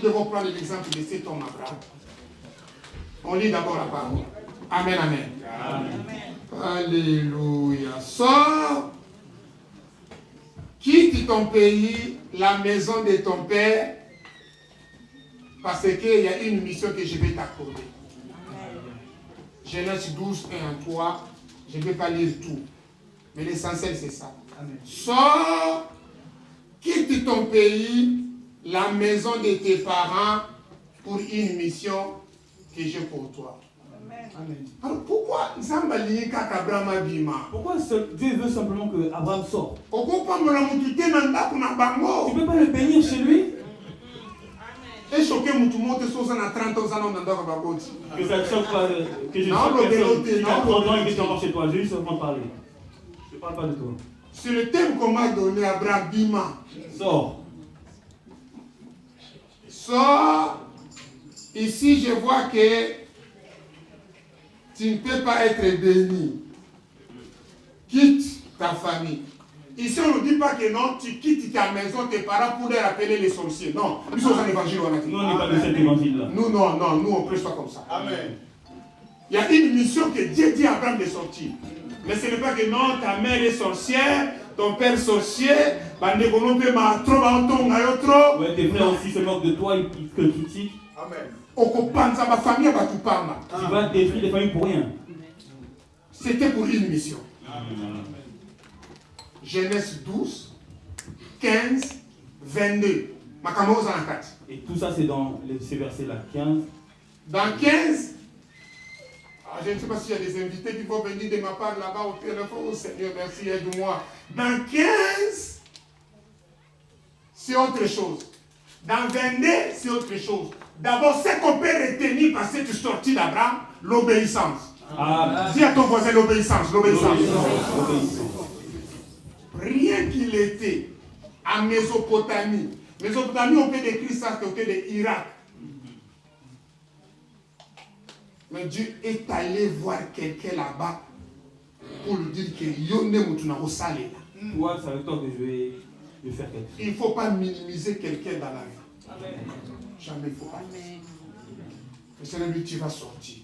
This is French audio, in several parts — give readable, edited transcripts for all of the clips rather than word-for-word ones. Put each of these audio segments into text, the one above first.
devons prendre l'exemple de cet homme Abraham. On lit d'abord la parole. Amen, amen. Amen. Alléluia. Sors, quitte ton pays, la maison de ton père, parce qu'il y a une mission que je vais t'accorder. Genèse 12, 1 à 3, je ne vais pas lire tout, mais l'essentiel c'est ça. Amen. Sors, quitte ton pays, la maison de tes parents, pour une mission que j'ai pour toi. Amen. Alors pourquoi Dieu veut simplement que Abraham sorte? Tu ne peux pas le bénir chez lui? Et choquer mon tout le monde, c'est 30 ans dans que ça ne choque pas, que je choque personne qui a 30 ans et qui est encore chez toi. Je vais juste seulement parler. Je ne parle pas de toi. C'est le thème qu'on m'a donné à Abraham Bima. Sors. Sors. Ici, je vois que tu ne peux pas être béni. Quitte ta famille. Ici, on ne dit pas que non, tu quittes ta maison, tes parents pour les rappeler les sorciers. Non, nous sommes en évangile. Nous, on n'est pas de cet évangile-là. Nous, non, nous, on ne prêche pas comme ça. Amen. Il y a une mission que Dieu dit à Abraham de sortir. Mais ce n'est pas que non, ta mère est sorcière, ton père sorcier, ouais, tes frères aussi se moquent de toi, ils te critiquent. Amen. Tu vas détruire les familles pour rien. C'était pour une mission. Amen. Genèse 12, 15, 22. Et tout ça, c'est dans ces versets-là. 15. Dans 15, je ne sais pas s'il y a des invités qui vont venir de ma part là-bas au téléphone. Oh Seigneur, merci, aide-moi. Dans 15, c'est autre chose. Dans 22, c'est autre chose. D'abord, ce qu'on peut retenir par cette sortie d'Abraham, l'obéissance. Dis à ton voisin l'obéissance. L'obéissance. Rien qu'il était en Mésopotamie. Mésopotamie, on peut décrire ça côté de l'Irak. Mais Dieu est allé voir quelqu'un là-bas pour lui dire que Yone Moutuna au salé. Ouais, c'est avec toi que je vais faire quelque chose. Il ne faut pas minimiser quelqu'un dans la vie. Amen. Jamais il ne faut pas. Le Seigneur lui, tu vas sortir.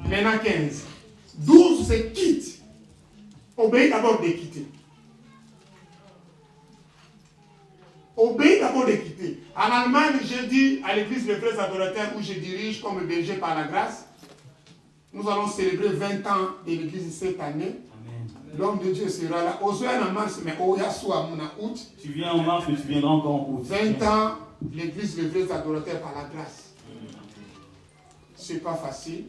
Maintenant 15. 12, c'est quitte. Obéis d'abord de quitter. Obéis d'abord de quitter. En Allemagne, j'ai dit à l'église des frères adorateurs où je dirige comme berger par la grâce, nous allons célébrer 20 ans de l'église cette année. L'homme de Dieu sera là. En mars, mais août. Tu viens en mars, mais tu viendras encore en août. 20 ans, l'église des vrais adorateurs par la grâce. Ce n'est pas facile,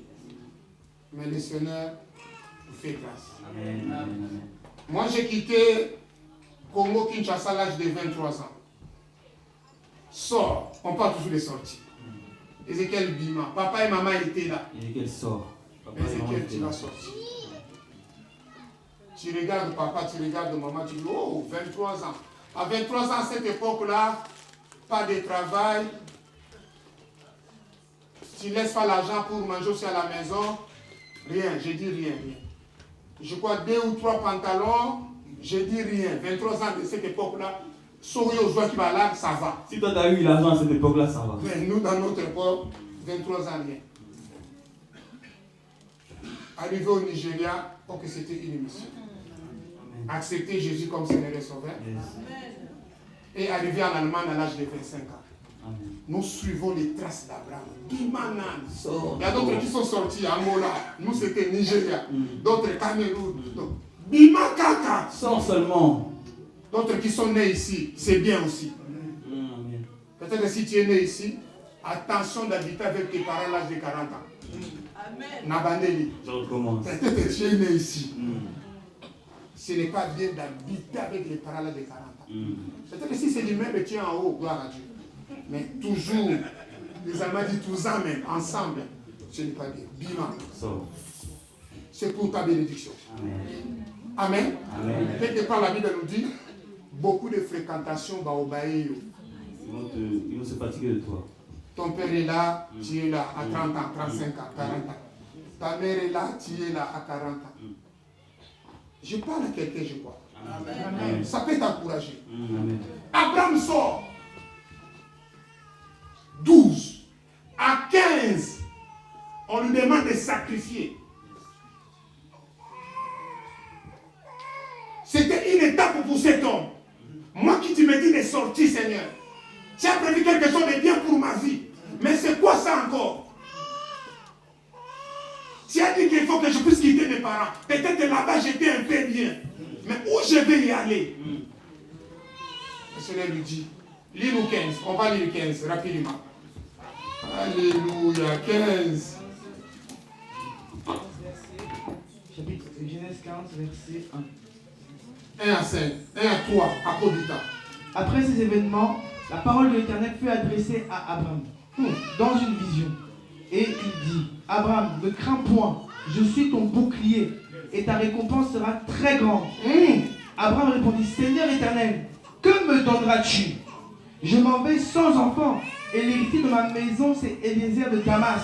mais le Seigneur vous fait grâce. Amen. Moi, j'ai quitté Congo-Kinshasa à l'âge de 23 ans. Sors, on parle toujours de sorties. Ézéchiel Bima, papa et maman étaient là. Ézéchiel sort. Ézéchiel, tu vas sortir. Tu regardes papa, tu regardes maman, tu dis, oh, 23 ans. À 23 ans, à cette époque-là, pas de travail. Tu ne laisses pas l'argent pour manger aussi à la maison. Rien, je dis rien. Je crois 2 ou 3 pantalons, je dis rien. 23 ans de cette époque-là, sourire aux joies qui va là, ça va. Si toi tu as eu l'argent à cette époque-là, ça va. Mais nous, dans notre époque, 23 ans, rien. Arrivé au Nigeria, que c'était une mission. Accepter Jésus comme Seigneur et Sauveur. Et arriver en Allemagne à l'âge de 25 ans. Amen. Nous suivons les traces d'Abraham. Il y a d'autres qui sont sortis à Angola. Nous, c'était Nigeria. D'autres Cameroun. Bima Kaka. Sors seulement. D'autres qui sont nés ici. C'est bien aussi. Peut-être que si tu es né ici, attention d'habiter avec tes parents à l'âge de 40 ans. Amen. Nabandeli. Peut-être que tu es né ici. Ce n'est pas bien d'habiter avec les parents à l'âge de 40 ans. Peut-être que si c'est lui-même, tu es en haut, gloire à Dieu. Mais toujours, les Allemands disent tous ensemble, ce n'est pas bien. Bima. C'est pour ta bénédiction. Amen. Amen. Quelque part, la Bible nous dit, beaucoup de fréquentation va au bailli. Ils vont se fatiguer de toi. Ton père est là, tu es là à 30 ans, 35 ans, 40 ans. Ta mère est là, tu es là à 40 ans. Je parle à quelqu'un, je crois. Amen. Ça peut t'encourager. Abraham sort. 12. sacrifier. C'était une étape pour cet homme. Moi qui tu me dis de sortir, Seigneur. Tu as prévu quelque chose de bien pour ma vie. Mais c'est quoi ça encore? Tu as dit qu'il faut que je puisse quitter mes parents. Peut-être là-bas j'étais un peu bien. Mais où je vais y aller? Le Seigneur lui dit, lis-nous 15. On va lire 15 rapidement. Alléluia, 15. Chapitre Genèse 15, verset 1. 1 à 5, 1 à 3, à Codita. Après ces événements, la parole de l'Éternel fut adressée à Abraham dans une vision. Et il dit, Abraham, ne crains point, je suis ton bouclier et ta récompense sera très grande. Abraham répondit, Seigneur éternel, que me donneras-tu? Je m'en vais sans enfant et l'héritier de ma maison c'est Eliezer de Damas.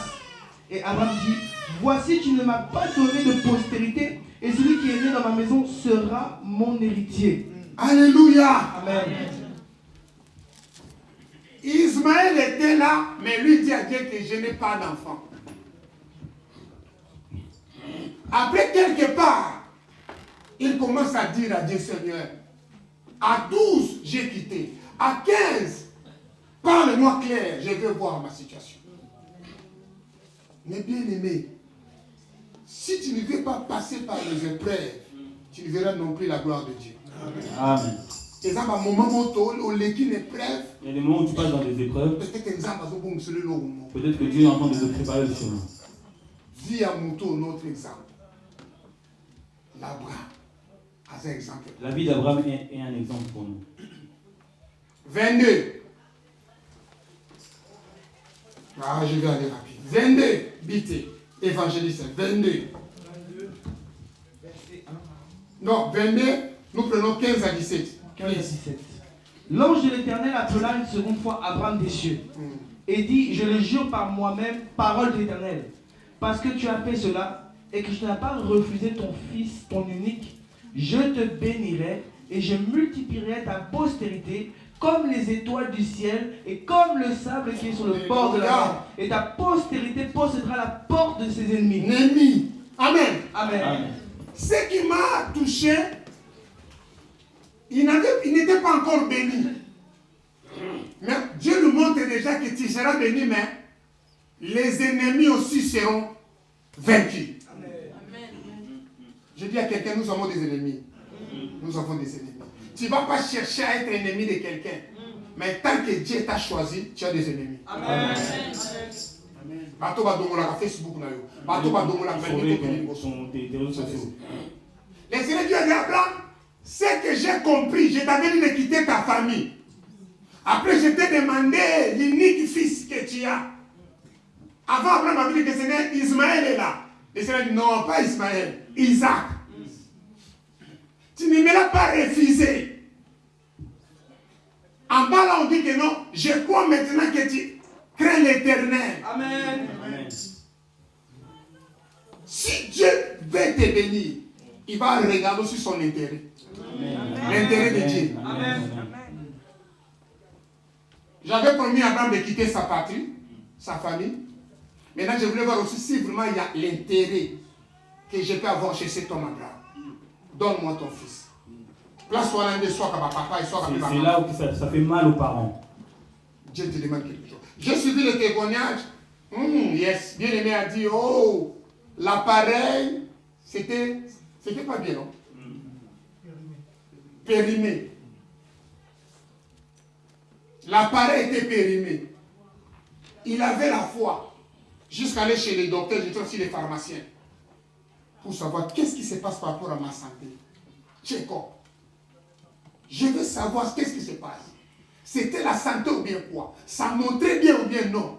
Et Abraham dit, voici tu ne m'as pas donné de postérité et celui qui est né dans ma maison sera mon héritier. Alléluia. Amen. Ismaël était là, mais lui dit à Dieu que je n'ai pas d'enfant. Après, quelque part, il commence à dire à Dieu, Seigneur, à 12, j'ai quitté. À 15, parle-moi clair, je veux voir ma situation. Mais bien aimé, si tu ne veux pas passer par les épreuves, tu ne verras non plus la gloire de Dieu. Amen. Il y a des moments où tu passes dans des épreuves. Peut-être que Dieu est en train de te préparer le chemin. Dis à mon tour notre exemple. La vie d'Abraham est un exemple pour nous. 22. Ah, je vais aller rapide. 22, Bité, évangéliste, 22. Verset 1. Non, 22, nous prenons 15 à 17. 15 à 17. L'ange de l'Éternel appela une seconde fois Abraham des cieux et dit, je le jure par moi-même, parole de l'Éternel, parce que tu as fait cela et que tu n'as pas refusé ton fils, ton unique, je te bénirai et je multiplierai ta postérité comme les étoiles du ciel et comme le sable qui est sur le bord de la mer. Et ta postérité possédera la porte de ses ennemis. Amen. Amen. Amen. Ce qui m'a touché, il n'était pas encore béni. Mais Dieu nous montre déjà que tu seras béni, mais les ennemis aussi seront vaincus. Amen. Je dis à quelqu'un, nous avons des ennemis. Nous avons des ennemis. Tu ne vas pas chercher à être ennemi de quelqu'un. Mais tant que Dieu t'a choisi, tu as des ennemis. Amen. Bato ba dongola ka Facebook na yo. Bato ba dongola ka les Seigneur Dieu a dit à Abraham, c'est que j'ai compris, je t'avais dit de quitter ta famille. Après, je t'ai demandé l'unique fils que tu as. Avant, Abraham a dit que Seigneur, Ismaël est là. Le Seigneur dit non, pas Ismaël, Isaac. Tu ne me l'as pas refusé. En bas là, on dit que non, je crois maintenant que tu crains l'Éternel. Amen. Amen. Si Dieu veut te bénir, il va regarder aussi son intérêt. L'intérêt de Dieu. Amen. J'avais promis à Abraham de quitter sa patrie, sa famille. Maintenant, je voulais voir aussi si vraiment il y a l'intérêt que je peux avoir chez cet homme Abraham. Donne-moi ton fils. Place-toi l'un de soi comme papa et soit comme maman. C'est là où ça fait mal aux parents. Dieu te demande quelque chose. J'ai suivi le témoignage. Yes, bien aimé a dit, oh, l'appareil, c'était pas bien, non? Périmé. L'appareil était périmé. Il avait la foi. Jusqu'à aller chez les docteurs, j'étais aussi les pharmaciens. Pour savoir qu'est-ce qui se passe par rapport à ma santé. Check-up. Je veux savoir qu'est-ce qui se passe. C'était la santé ou bien quoi? Ça montrait bien ou bien non?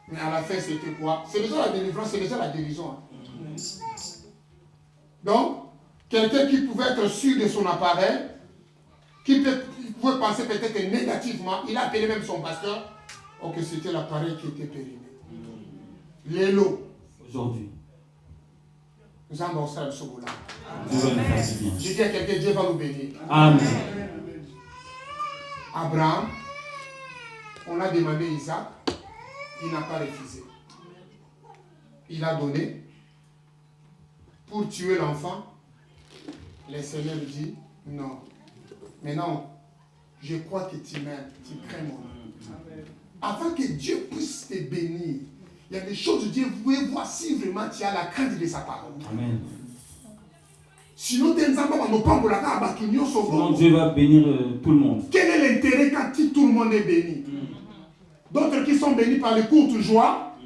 Mais à la fin, c'était quoi? C'est déjà la délivrance, c'est déjà la guérison. Donc, quelqu'un qui pouvait être sûr de son appareil, qui pouvait penser peut-être négativement, il a appelé même son pasteur, oh, que c'était l'appareil qui était périmé. L'élo. Aujourd'hui. Nous avons ça le second là. Je dis à quelqu'un, Dieu va nous bénir. Amen. Abraham, on a demandé Isaac, il n'a pas refusé. il a donné pour tuer l'enfant. Le Seigneur dit, non. Maintenant, je crois que tu m'aimes, tu crains mon nom. Afin que Dieu puisse te bénir, il y a des choses que Dieu veut voir si vraiment tu as la crainte de sa parole. Amen. Sinon, Dieu va bénir tout le monde. Quel est l'intérêt quand tout le monde est béni? D'autres qui sont bénis par les courtes joies.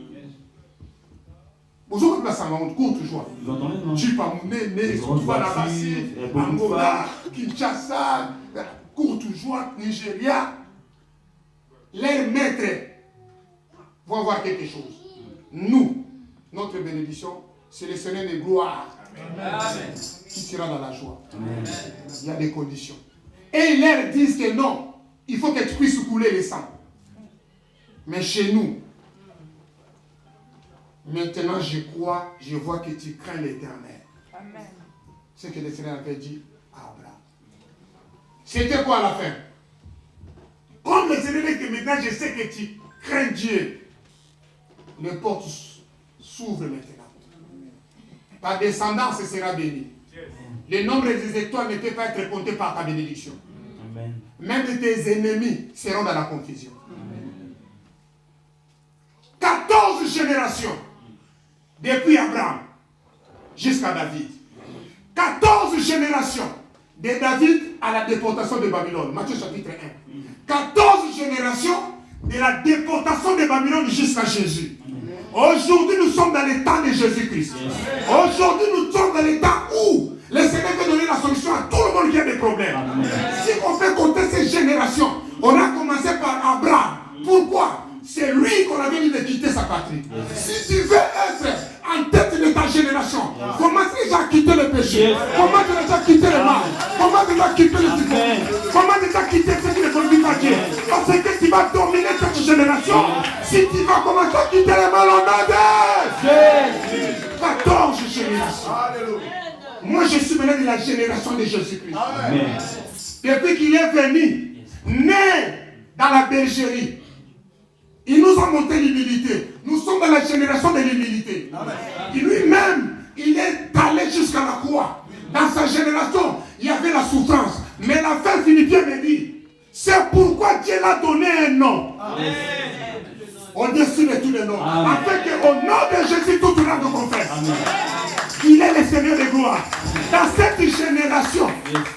Vous avez place à ma honte, courte joie. Vous entendez, non? Tu vas mener, tu vas la passer, Angola, Kinshasa, courte joie, Nigeria. Les maîtres vont avoir quelque chose. Nous, notre bénédiction, c'est le Seigneur de gloire. Amen. Qui sera dans la joie. Amen. Il y a des conditions. Et ils leur disent que non, il faut que tu puisses couler le sang. Mais chez nous, maintenant je vois que tu crains l'Éternel. Amen. C'est ce que le Seigneur avait dit à Abraham. C'était quoi à la fin? Comme le Seigneur dit que maintenant je sais que tu crains Dieu, les portes s'ouvrent maintenant. Ta descendance sera bénie. Le nombre des étoiles ne peut pas être compté par ta bénédiction. Amen. Même tes ennemis seront dans la confusion. Amen. 14 générations depuis Abraham jusqu'à David. 14 générations de David à la déportation de Babylone. Matthieu chapitre 1. 14 générations de la déportation de Babylone jusqu'à Jésus. Aujourd'hui, nous sommes dans le temps de Jésus-Christ. Aujourd'hui, nous sommes dans le temps où le Seigneur veut donner la solution à tout le monde qui a des problèmes. Amen. Si on fait compter ces générations, on a commencé par Abraham. Pourquoi? C'est lui qu'on avait dit de quitter sa patrie. Si tu veux être en tête de ta génération, commence déjà à quitter le péché. Commence déjà à quitter le mal. Commence déjà à quitter le succès. Commence déjà à quitter ce qui ne conduit pas Dieu. Parce que tu vas dominer cette génération. Si tu vas commencer à quitter le mal, on a des 14 générations. Moi, je suis maintenant de la génération de Jésus-Christ. Depuis qu'il est venu, né dans la bergerie, il nous a montré l'humilité. Nous sommes dans la génération de l'humilité. Lui-même, il est allé jusqu'à la croix. Dans sa génération, il y avait la souffrance. Mais la fin Philippiens me dit, c'est pourquoi Dieu l'a donné un nom. Au-dessus de tous les noms. Afin qu'au nom de Jésus, tout le monde confesse. Il est le Seigneur de gloire. Dans cette génération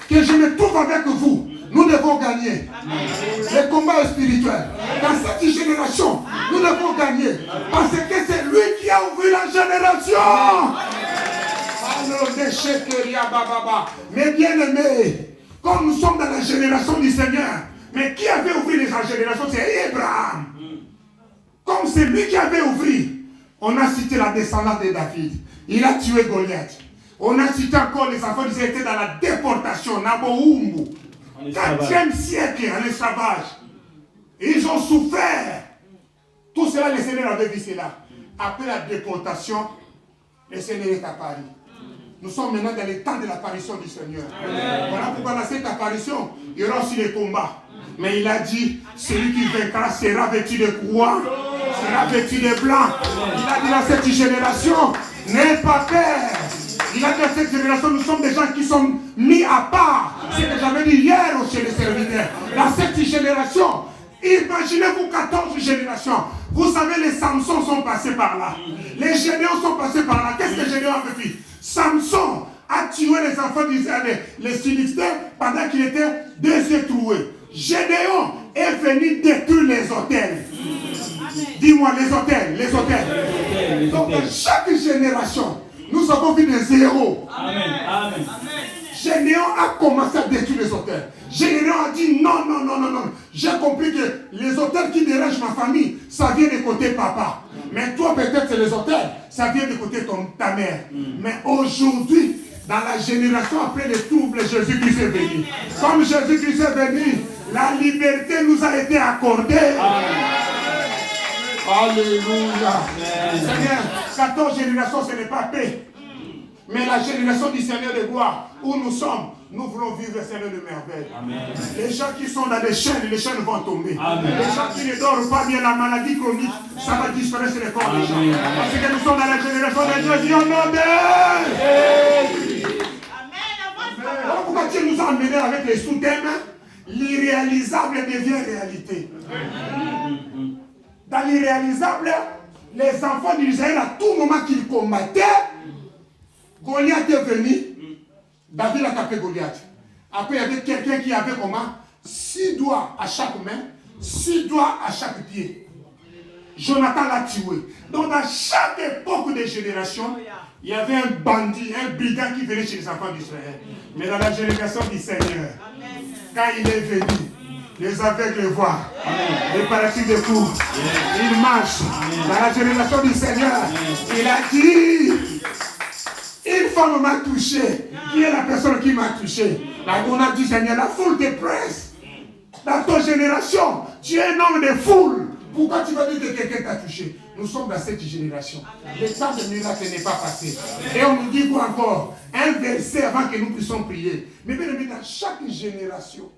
que je me trouve avec vous, nous devons gagner. Le combat spirituel. Dans cette génération, nous devons gagner. Parce que c'est lui qui a ouvert la génération. Mais bien aimés, comme nous sommes dans la génération du Seigneur, mais qui avait ouvert la génération? C'est Abraham. Comme c'est lui qui avait ouvert, on a cité la descendance de David. Il a tué Goliath. On a cité encore les enfants qui étaient dans la déportation, Naboumbu. 4e siècle en esclavage. Ils ont souffert. Tout cela, le Seigneur avait vu cela. Après la déportation, le Seigneur est apparu. Nous sommes maintenant dans le temps de l'apparition du Seigneur. Voilà pourquoi dans cette apparition, il y aura aussi les combats. Mais il a dit, celui qui vaincra sera vêtu de croix, sera vêtu de blanc. Il a dit dans cette génération, n'aie pas peur. Il a dit dans cette génération, nous sommes des gens qui sont mis à part. C'est ce que j'avais dit hier chez les serviteurs. Dans cette génération, imaginez-vous 14 générations. Vous savez, les Samsons sont passés par là. Les Gédéons sont passés par là. Qu'est-ce que Gédéon avait fait? Samson a tué les enfants d'Israël, les Philistins, pendant qu'il était 2 yeux troués. Gédéon est venu détruire les autels. Dis-moi, les autels. Donc, dans chaque génération, nous avons vu des héros. Amen. Gédéon a commencé à détruire les autels. Gédéon a dit non. J'ai compris que les autels qui dérangent ma famille, ça vient de côté papa. Mais toi, peut-être, c'est les autels, ça vient de côté ta mère. Mais aujourd'hui, dans la génération après les troubles, Jésus-Christ est venu. Comme Jésus-Christ est venu, la liberté nous a été accordée. Alléluia. Seigneur, 14 générations, ce n'est pas paix. Mais la génération du Seigneur de gloire, où nous sommes, nous voulons vivre, Seigneur, de merveille. Amen. Les gens qui sont dans les chaînes vont tomber. Amen. Les gens qui ne dorment pas bien, la maladie chronique, ça va disparaître sur les corps des gens. Parce que nous sommes dans la génération de Dieu qui en Amen. Pourquoi Dieu nous a emmenés avec les sous-thèmes? L'irréalisable devient réalité. Dans l'irréalisable, les enfants d'Israël, à tout moment qu'ils combattaient, Goliath est venu. David a tapé Goliath. Après, il y avait quelqu'un qui avait comment? 6 doigts à chaque main, 6 doigts à chaque pied. Jonathan l'a tué. Donc, dans chaque époque des générations, il y avait un bandit, un brigand qui venait chez les enfants d'Israël. Mais dans la génération du Seigneur, quand il est venu, les aveugles voient, les paralytiques découvrent, il marche. Dans la génération du Seigneur, il a dit, une femme m'a touché. Qui est la personne qui m'a touché? On a dit, Seigneur, la foule te presse. Dans ton génération, tu es un homme de foule. Pourquoi tu vas dire que quelqu'un t'a touché? Nous sommes dans cette génération. Le temps de miracle n'est pas passé. Et on nous dit quoi encore? Un verset avant que nous puissions prier. Mais bien aimé, dans chaque génération,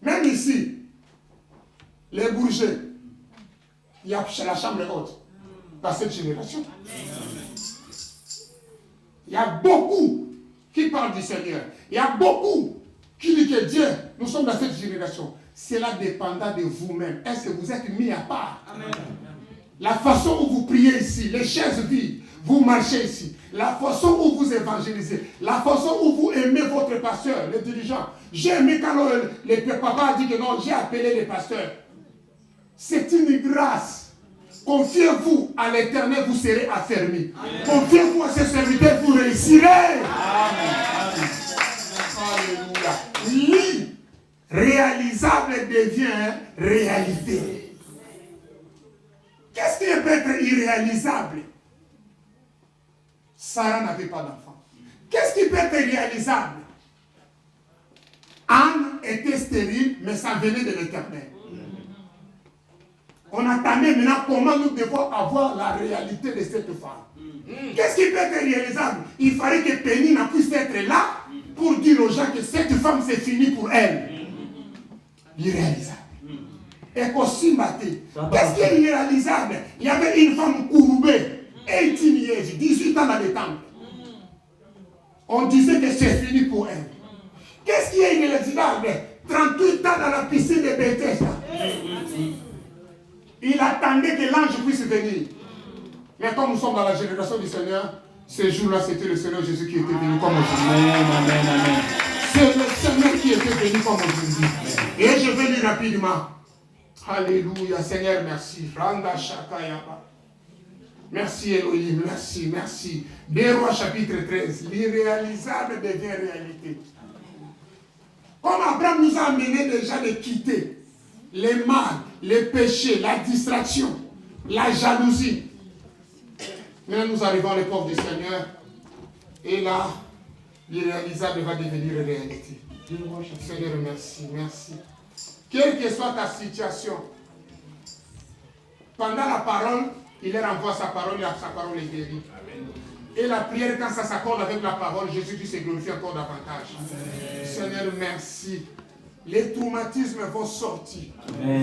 même ici, les Bourgers, il y a la chambre haute. Dans cette génération. Il y a beaucoup qui parlent du Seigneur. Il y a beaucoup qui disent que Dieu, nous sommes dans cette génération. Cela dépendra de vous-même. Est-ce que vous êtes mis à part? Amen. La façon où vous priez ici, les chaises vides, vous marchez ici. La façon où vous évangélisez, la façon où vous aimez votre pasteur, les dirigeants. J'ai aimé quand le papa a dit que non, j'ai appelé les pasteurs. C'est une grâce. Confiez-vous à l'Éternel, vous serez affermis. Confiez-vous à ses serviteurs, vous réussirez. Amen. Alléluia. L'irréalisable devient réalité. Qu'est-ce qui peut être irréalisable? Sarah n'avait pas d'enfant. Qu'est-ce qui peut être réalisable? Anne était stérile, mais ça venait de l'Éternel. On attendait maintenant comment nous devons avoir la réalité de cette femme. Qu'est-ce qui peut être réalisable? Il fallait que Pénina puisse être là pour dire aux gens que cette femme, c'est fini pour elle. Irréalisable. Et qu'aussi maté. Qu'est-ce qui est irréalisable? Il y avait une femme courbée, 18 years, 18 ans dans les temples. On disait que c'est fini pour elle. Qu'est-ce qui est irréalisable? 38 ans dans la piscine de Bethesda. Il attendait que l'ange puisse venir. Mais comme nous sommes dans la génération du Seigneur, ce jour-là, c'était le Seigneur Jésus qui était venu comme aujourd'hui. Amen. C'est le Seigneur qui était venu comme aujourd'hui. Et je vais lire rapidement. Alléluia. Seigneur, merci. Merci Elohim. Merci. Des Rois chapitre 13. L'irréalisable devient réalité. Comme Abraham nous a amené déjà de quitter les mal, les péchés, la distraction, la jalousie. Maintenant, nous arrivons à l'époque du Seigneur. Et là, l'irréalisable va devenir réalité. Seigneur, merci. Quelle que soit ta situation, pendant la parole, il leur envoie sa parole, sa parole est guérie. Et la prière, quand ça s'accorde avec la parole, Jésus-Christ se glorifie encore davantage. Amen. Seigneur, merci. Les traumatismes vont sortir,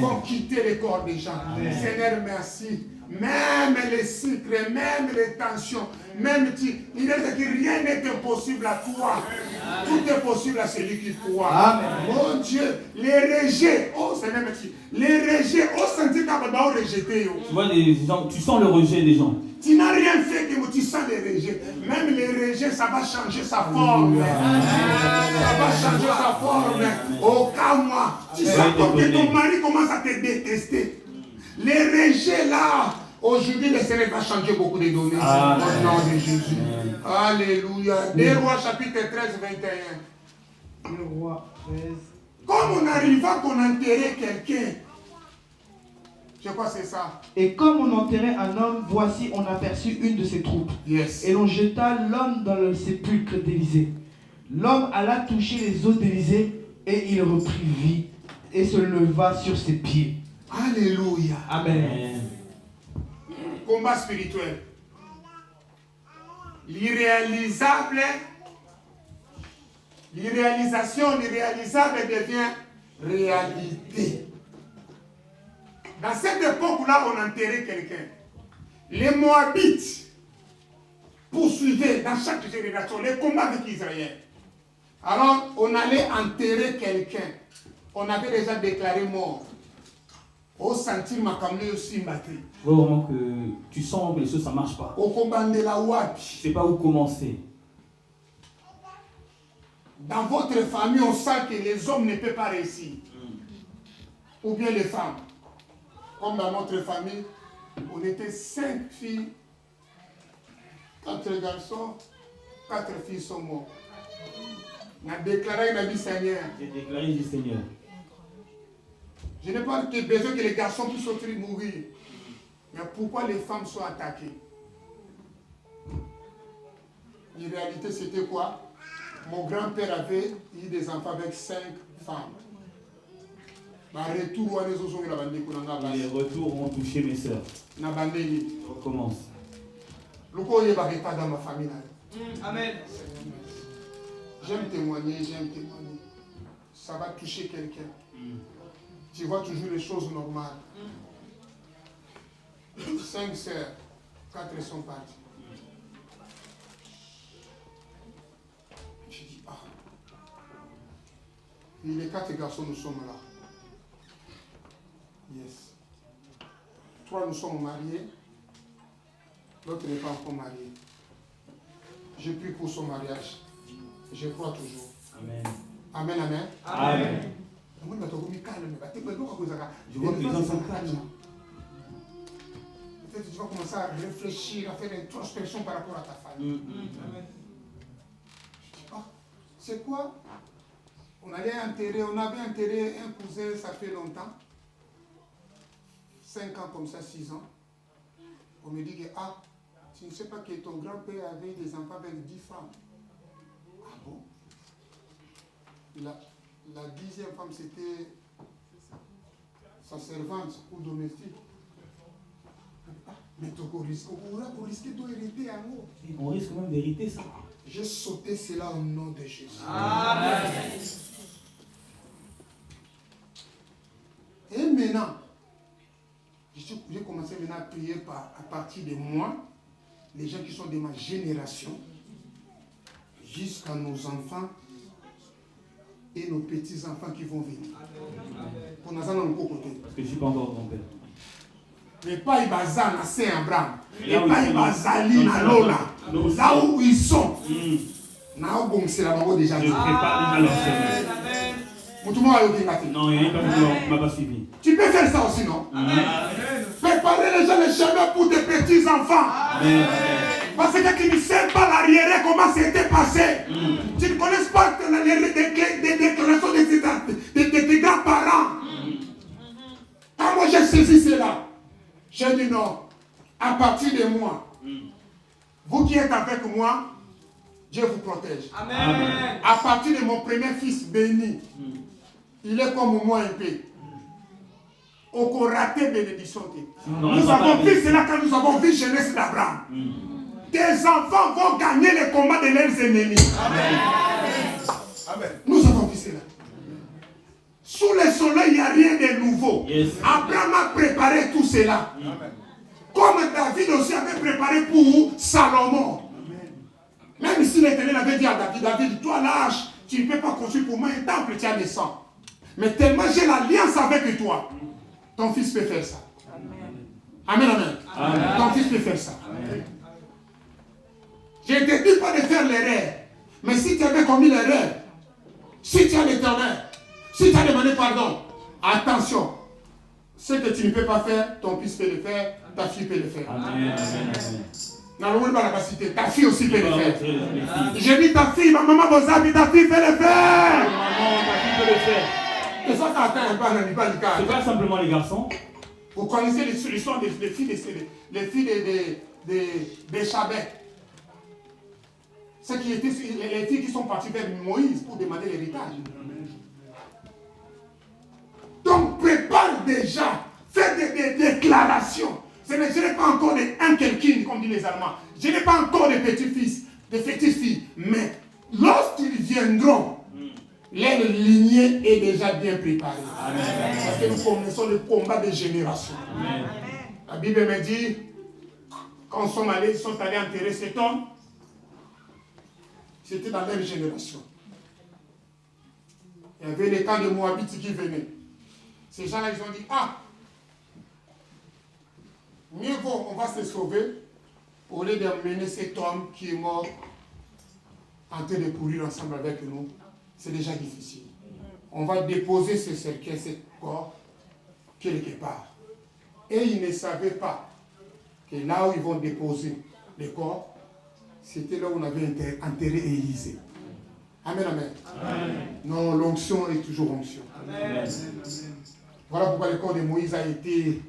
vont quitter les corps des gens. Amen. Seigneur, merci. Même les cycles, même les tensions, il est que rien n'est impossible à toi. Amen. Tout est possible à celui qui croit. Amen. Mon Dieu, les rejets, oh Seigneur, merci. Les rejets, oh Seigneur, tu vas rejeter. Tu vois, tu sens le rejet des gens. Tu n'as rien fait que tu sens les rejets. Même les rejets, ça va changer sa forme. Ça va changer sa forme. Au cas moi, tu sens que ton mari commence à te détester. Les rejets là, aujourd'hui le Seigneur va changer beaucoup de données. Au nom de Jésus. Alléluia. Des Rois chapitre 13, 21. Des Rois 13. Comme on arriva qu'on enterrait quelqu'un. Je crois que c'est ça. Et comme on enterrait un homme, voici, on aperçut une de ses troupes. Yes. Et l'on jeta l'homme dans le sépulcre d'Élisée. L'homme alla toucher les os d'Élisée et il reprit vie et se leva sur ses pieds. Alléluia. Amen. Combat spirituel. l'irréalisable, l'irréalisable devient réalité. Dans cette époque-là, on enterrait quelqu'un. Les Moabites poursuivaient dans chaque génération les combats avec Israël. Alors, on allait enterrer quelqu'un. On avait déjà déclaré mort. Au sentir ma camée aussi batterie. Tu vois vraiment que tu sens que les choses ça marche pas. Au combat de la Wapi. Tu sais pas où commencer. Dans votre famille, on sent que les hommes ne peuvent pas réussir. Ou bien les femmes. Comme dans notre famille, on était 5 filles, 4 garçons, 4 filles sont mortes. On a déclaré la vie Seigneur. J'ai déclaré du Seigneur. Je n'ai pas besoin que les garçons puissent mourir. Mais pourquoi les femmes sont attaquées? En réalité, c'était quoi? Mon grand-père avait eu des enfants avec 5 femmes. Les retours ont touché mes sœurs. Je recommence. Dans ma famille. Amen. J'aime témoigner. Ça va toucher quelqu'un. Tu vois toujours les choses normales. 5 sœurs, 4 sont parties. Je dis, ah. Et les 4 garçons, nous sommes là. Yes. 3 nous sommes mariés. L'autre n'est pas encore marié. Je prie pour son mariage. Je crois toujours. Amen. Amen, amen. Amen. Je vois que les gens sont calmes. Peut-être que tu vas commencer à réfléchir, à faire une introspection par rapport à ta famille. Amen. Je dis, ah, c'est quoi? On avait enterré un cousin, ça fait longtemps. 5 ans comme ça, 6 ans. On me dit que, ah, tu ne sais pas que ton grand-père avait des enfants avec 10 femmes. Ah bon? La 10e femme, c'était sa servante ou domestique. Ah, mais on risque d'hériter un mot. On risque même d'hériter ça. J'ai sauté cela au nom de Jésus. Amen. Et maintenant, j'ai commencé maintenant à prier à partir de moi, les gens qui sont de ma génération, jusqu'à nos enfants et nos petits-enfants qui vont venir. Pour nous aller dans le côté. Parce que je ne suis pas encore grand-père. Mais pas Ibazan à Saint-Abraham. Et pas Ibazali à Lola. Là où ils sont. C'est là-bas déjà. Je prépare déjà leur chemin. Non, il n'y a pas qui ne m'a pas suivi. Tu peux faire ça aussi, non? Préparer les gens le chemin pour tes petits-enfants. Parce que tu ne sais pas l'arrière, comment c'était passé. Tu ne connais pas les déclarations de tes grands-parents. Quand moi j'ai saisi cela, j'ai dit non, à partir de moi, vous qui êtes avec moi, Dieu vous protège. Amen. À partir de mon premier fils béni, il est comme moi un peu. Au raté bénédiction. Nous avons vu cela quand nous avons vu jeunesse d'Abraham. Tes enfants vont gagner les combats de leurs ennemis. Amen. Amen. Nous avons vu cela. Sous le soleil, il n'y a rien de nouveau. Yes. Abraham a préparé tout cela. Amen. Comme David aussi avait préparé pour Salomon. Amen. Même si l'Éternel avait dit à David, toi l'âge, tu ne peux pas construire pour moi un temple, tu as des sangs. Mais tellement j'ai l'alliance avec toi, ton fils peut faire ça. Amen, amen. Amen. Ton fils peut faire ça. Amen. Je ne te dis pas de faire l'erreur. Mais si tu avais commis l'erreur, si tu as l'Éternel, si tu as demandé pardon, attention. Ce que tu ne peux pas faire, ton fils peut le faire, ta fille peut le faire. Amen. Ta fille aussi peut le faire. J'ai dit ta fille, ma maman Bozabi, ta fille peut le faire. Maman, ta fille peut le faire. C'est pas simplement les garçons. Vous connaissez l'histoire des filles des Chabets. C'est les filles qui sont parties vers Moïse pour demander l'héritage. Donc prépare déjà, fais des déclarations. Je n'ai pas encore un quelqu'un, comme disent les Allemands. Je n'ai pas encore de petits-fils, de petites-filles. Mais lorsqu'ils viendront, leur lignée est déjà bien préparée. Amen. Parce que nous connaissons le combat des générations. Amen. La Bible me dit, quand ils sont allés enterrer cet homme, c'était dans leur génération. Il y avait les camps de Moabites qui venaient. Ces gens-là, ils ont dit, mieux vaut, on va se sauver, au lieu d'emmener cet homme qui est mort en train de courir ensemble avec nous. C'est déjà difficile. On va déposer ce cercueil, ce corps, quelque part. Et ils ne savaient pas que là où ils vont déposer le corps, c'était là où on avait enterré Élisée. Amen, amen. Amen. Non, l'onction est toujours onction. Amen. Voilà pourquoi le corps de Moïse a été...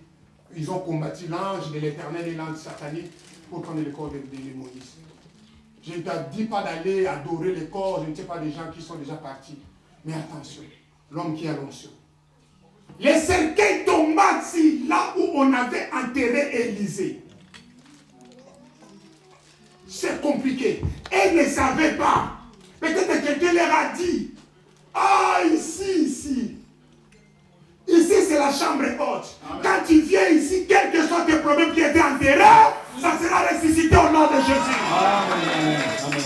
Ils ont combattu l'ange de l'Éternel et l'ange satanique pour prendre le corps de Moïse. Je ne te dis pas d'aller adorer le corps, je ne sais pas des gens qui sont déjà partis. Mais attention, l'homme qui a l'onction. Le cercueil tomba ici, là où on avait enterré Élisée. C'est compliqué. Ils ne savaient pas. Peut-être que quelqu'un leur a dit, ici. Ici, c'est la chambre haute. Amen. Quand tu viens ici, quel que soit tes problèmes qui étaient enterrés, ça sera ressuscité au nom de Jésus. Amen. Amen.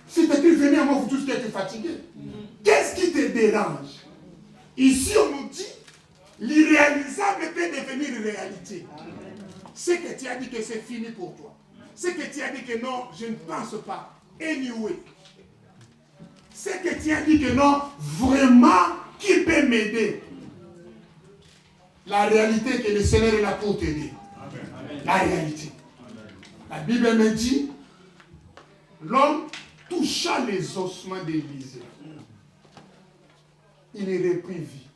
Si tu es venu à moi, vous tous qui êtes fatigués, qu'est-ce qui te dérange? Ici, on nous dit, l'irréalisable peut devenir réalité. Ce que tu as dit que c'est fini pour toi. Ce que tu as dit que non, je ne pense pas. Anyway. Ce que tu as dit que non, vraiment, qui peut m'aider? La réalité est que le Seigneur est là pour t'aider. La réalité. La Bible me dit, l'homme toucha les ossements d'Élisée. Il est repris vie.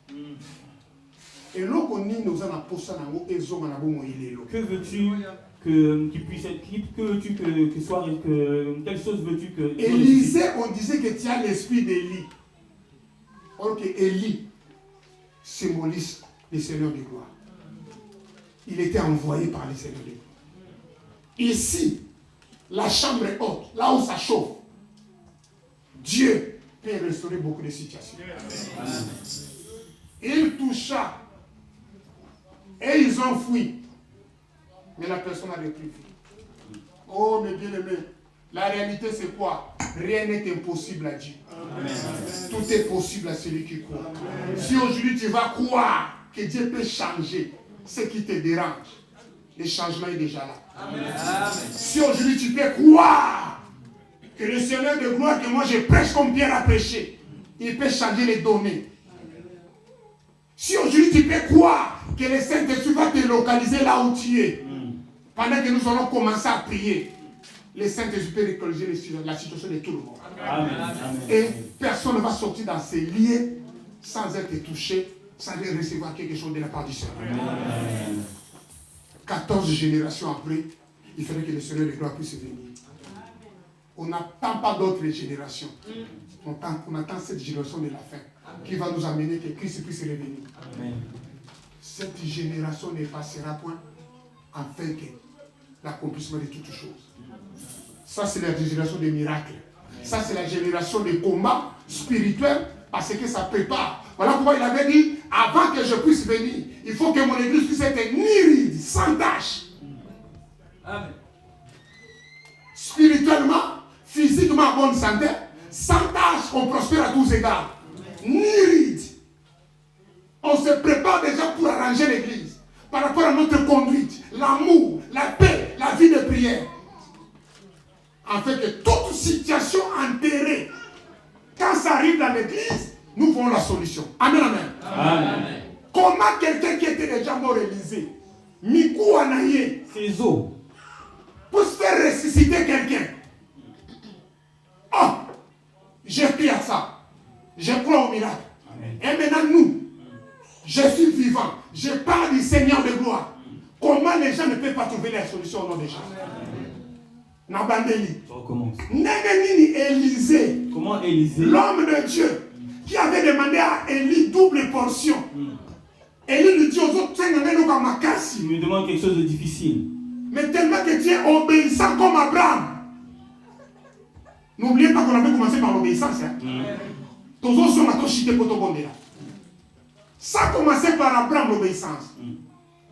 Et l'homme connaît nos amis et que veux-tu qu'il puisse être, que veux-tu que soit, quelle chose veux-tu que... Élisée, on disait que tu as l'esprit d'Élie. Or que Élie symbolise le Seigneur de gloire. Il était envoyé par le Seigneur de gloire. Ici, la chambre est haute, là où ça chauffe. Dieu peut restaurer beaucoup de situations. Il toucha et ils ont fui. Mais la personne a repris vie. Oh, mes bien-aimés, la réalité c'est quoi? Rien n'est impossible à Dieu. Amen. Tout est possible à celui qui croit. Amen. Si aujourd'hui tu vas croire que Dieu peut changer ce qui te dérange, le changement est déjà là. Amen. Si aujourd'hui tu peux croire que le Seigneur de gloire que moi je prêche comme Pierre a prêché, il peut changer les données. Si aujourd'hui tu peux croire que le Saint-Esprit va te localiser là où tu es, pendant que nous allons commencer à prier, le Saint-Esprit peut localiser la situation de tout le monde. Amen. Et personne ne va sortir dans ces lieux sans être touché, sans recevoir quelque chose de la part du Seigneur. Amen. 14 générations après, il fallait que le Seigneur de gloire puisse venir. On n'attend pas d'autres générations. On attend cette génération de la fin qui va nous amener que Christ puisse revenir. Amen. Cette génération ne passera point afin que l'accomplissement de toutes choses. Ça, c'est la génération des miracles. Ça, c'est la génération des combats spirituels parce que ça prépare. Voilà pourquoi il avait dit, avant que je puisse venir, il faut que mon église puisse être niride, sans tâche. Amen. Spirituellement, physiquement en bonne santé, sans tâche, on prospère à tous égards. Niride. On se prépare déjà pour arranger l'église par rapport à notre conduite, l'amour, la paix, la vie de prière. Afin que toute situation enterrée, quand ça arrive dans l'église, nous voulons la solution. Amen, amen. Amen. Comment quelqu'un qui était déjà mort Élisée, Mikou Anaye, ses os, pour se faire ressusciter quelqu'un? Oh, j'ai pris à ça. Je crois au miracle. Amen. Et maintenant, nous, je suis vivant. Je parle du Seigneur de gloire. Comment les gens ne peuvent pas trouver la solution au nom des gens? Nabandeli. Élisée. Comment Élisée? L'homme de Dieu qui avait demandé à Élie double portion. Et il lui dit aux autres, il me demande quelque chose de difficile. Mais tellement que tu es obéissant comme Abraham. N'oubliez pas qu'on avait commencé par l'obéissance. Ça a commencé par Abraham, l'obéissance.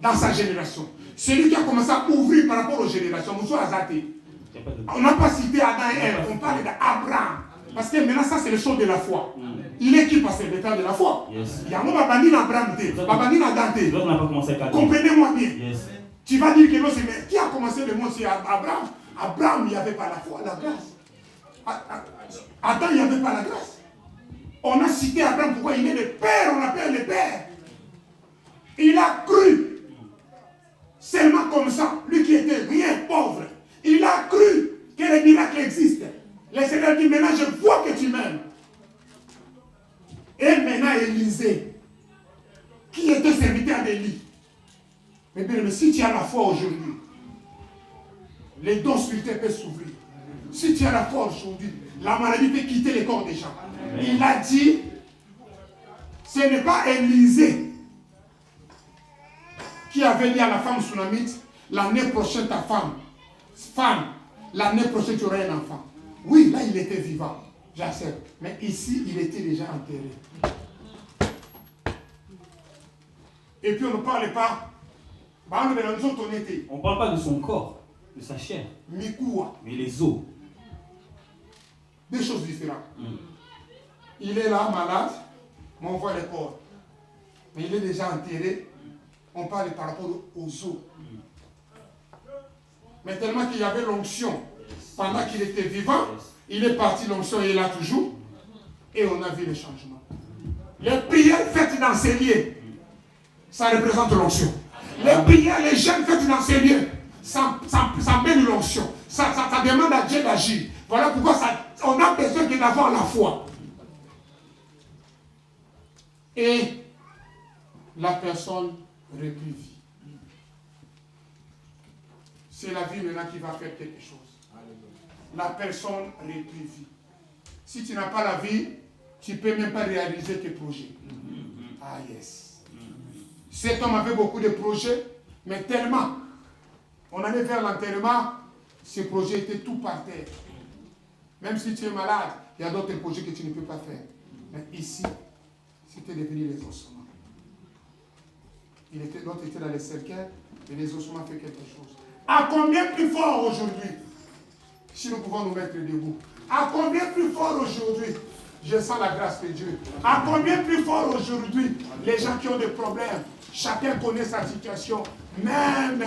Dans sa génération. Celui qui a commencé à ouvrir par rapport aux générations. On n'a pas cité Adam et Ève, on parle d'Abraham. Parce que maintenant, ça, c'est le chose de la foi. Il est qui passe le temps de la foi? Il y a un Abraham. Comprenez-moi bien. Tu vas dire que non, mais qui a commencé le monde? C'est Abraham. Abraham, il n'y avait pas la foi, la grâce. Adam, il n'y avait pas la grâce. On a cité Abraham, pourquoi il est le père, on l'appelle le père. Il a cru. Seulement comme ça, lui qui était rien, pauvre, il a cru que les miracles existent. Le Seigneur dit, maintenant je vois que tu m'aimes. Et maintenant Élisée, qui était serviteur d'Élie. Mais bien, si tu as la foi aujourd'hui, les dons spirituels peuvent s'ouvrir. Si tu as la foi aujourd'hui, la maladie peut quitter les corps des gens. Il a dit, ce n'est pas Élisée qui avait dit à la femme sunamite, l'année prochaine ta femme, l'année prochaine tu auras un enfant. Oui, là il était vivant, j'accepte. Mais ici, il était déjà enterré. Et puis on ne parle pas. On ne parle pas de son corps, de sa chair. Mais les os. Deux choses différentes. Il est là, malade, mais on voit les corps. Mais il est déjà enterré. On parle par rapport aux os. Mais tellement qu'il y avait l'onction. Pendant qu'il était vivant, il est parti, l'onction est là toujours. Et on a vu le changement. Les prières faites dans ces lieux, ça représente l'onction. Les prières, les jeûnes faites dans ces lieux, ça mène l'onction. Ça demande à Dieu d'agir. Voilà pourquoi on a besoin d'avoir la foi. Et la personne reprit vie. C'est la vie maintenant qui va faire quelque chose. La personne reprit vie. Si tu n'as pas la vie, tu ne peux même pas réaliser tes projets. Ah yes. Cet homme avait beaucoup de projets, mais tellement, on allait vers l'enterrement, ces projets étaient tout par terre. Même si tu es malade, il y a d'autres projets que tu ne peux pas faire. Mais ici, c'était devenu les ossements. L'autre était dans les cercueils, et les ossements fait quelque chose. À combien plus fort aujourd'hui, si nous pouvons nous mettre debout, à combien plus fort aujourd'hui, je sens la grâce de Dieu. À combien plus fort aujourd'hui, les gens qui ont des problèmes, chacun connaît sa situation. Même,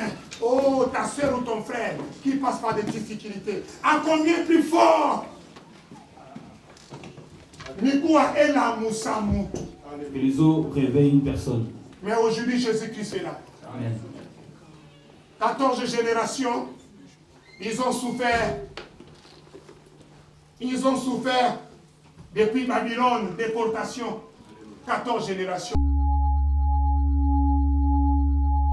ta soeur ou ton frère qui passe par des difficultés. À combien plus fort? Que les eaux réveillent une personne. Mais aujourd'hui, Jésus-Christ est là. Amen. 14 générations, ils ont souffert. Ils ont souffert depuis Babylone, déportation. 14 générations.